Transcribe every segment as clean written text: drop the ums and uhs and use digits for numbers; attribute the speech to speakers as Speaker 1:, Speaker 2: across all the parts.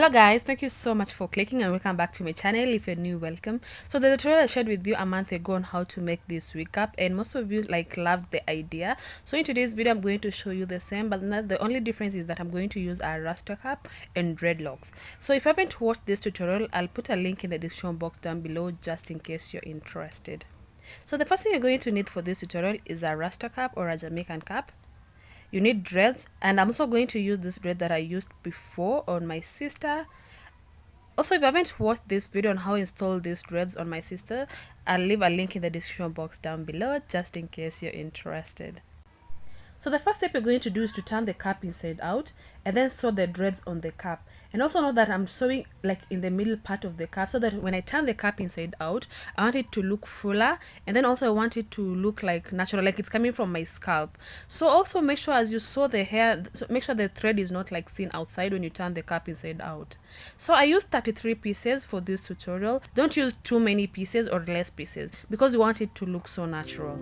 Speaker 1: Hello guys, thank you so much for clicking and welcome back to my channel. If you're new, welcome. So the tutorial I shared with you a month ago on how to make this wig cap, and most of you loved the idea. So in today's video I'm going to show you the same, but not the only difference is that I'm going to use a rasta cap and dreadlocks. So if you haven't watched this tutorial, I'll put a link in the description box down below just in case you're interested. So the first thing you're going to need for this tutorial is a rasta cap or a Jamaican cap. You need dreads, and I'm also going to use this dread that I used before on my sister. Also, if you haven't watched this video on how to install these dreads on my sister, I'll leave a link in the description box down below just in case you're interested. So the first step you're going to do is to turn the cap inside out and then sew the dreads on the cap. And also know that I'm sewing in the middle part of the cap, so that when I turn the cap inside out, I want it to look fuller, and then also I want it to look natural, like it's coming from my scalp. So also make sure as you sew the hair, make sure the thread is not seen outside when you turn the cap inside out. So I used 33 pieces for this tutorial. Don't use too many pieces or less pieces because you want it to look so natural.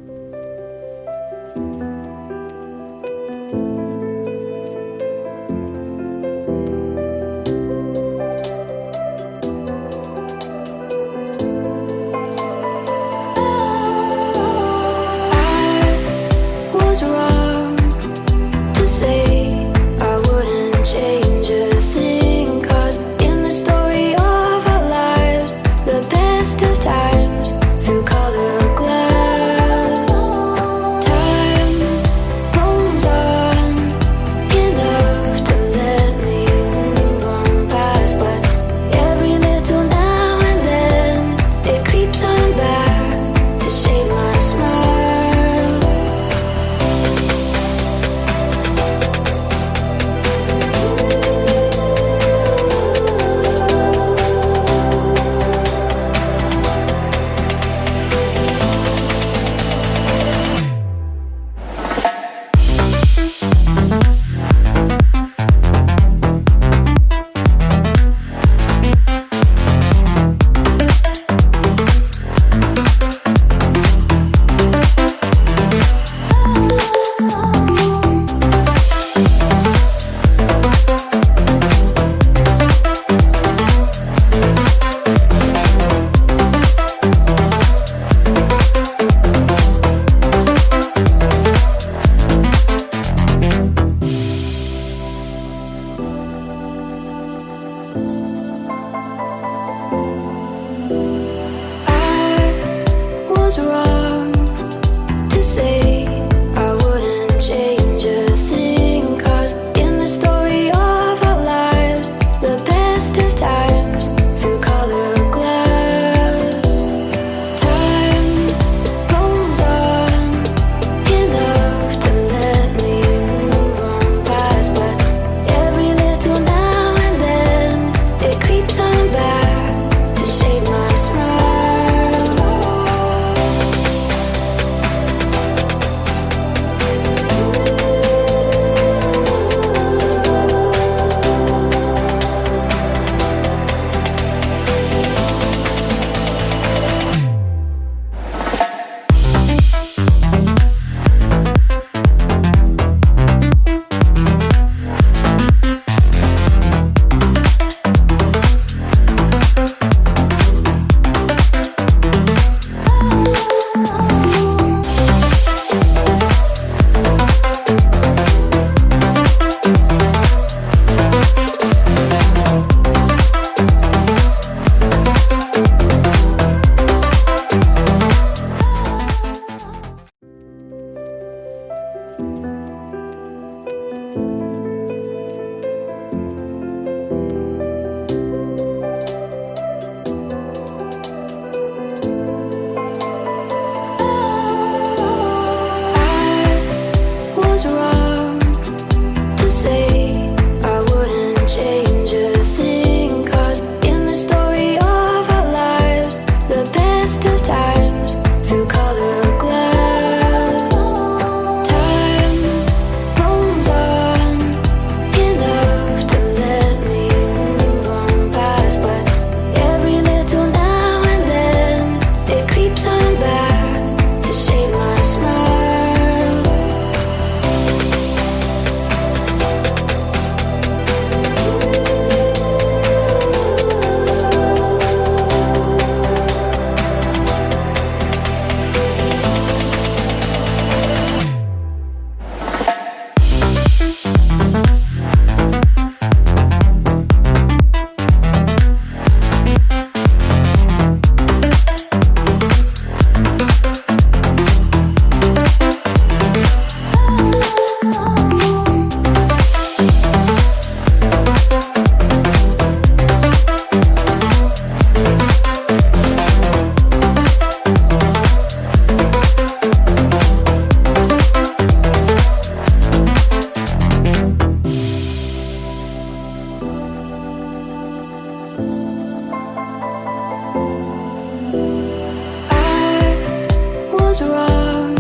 Speaker 2: feels wrong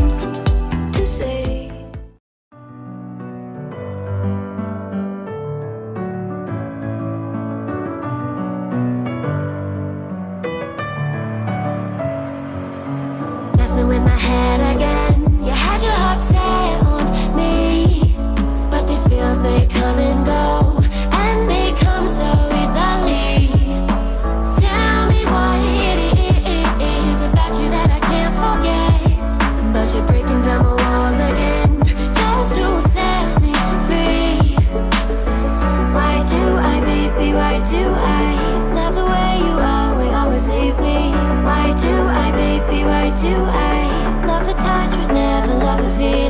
Speaker 2: to say. Messing with my head again. You had your heart set on me, but these feels, they come and go, and they come so easily. Tell me what it is about you that I can't forget, but you're breaking down my walls again just to set me free. Why do I, baby, why do I love the way you always leave me? Why do I, baby, why do I love the touch but never love the feel?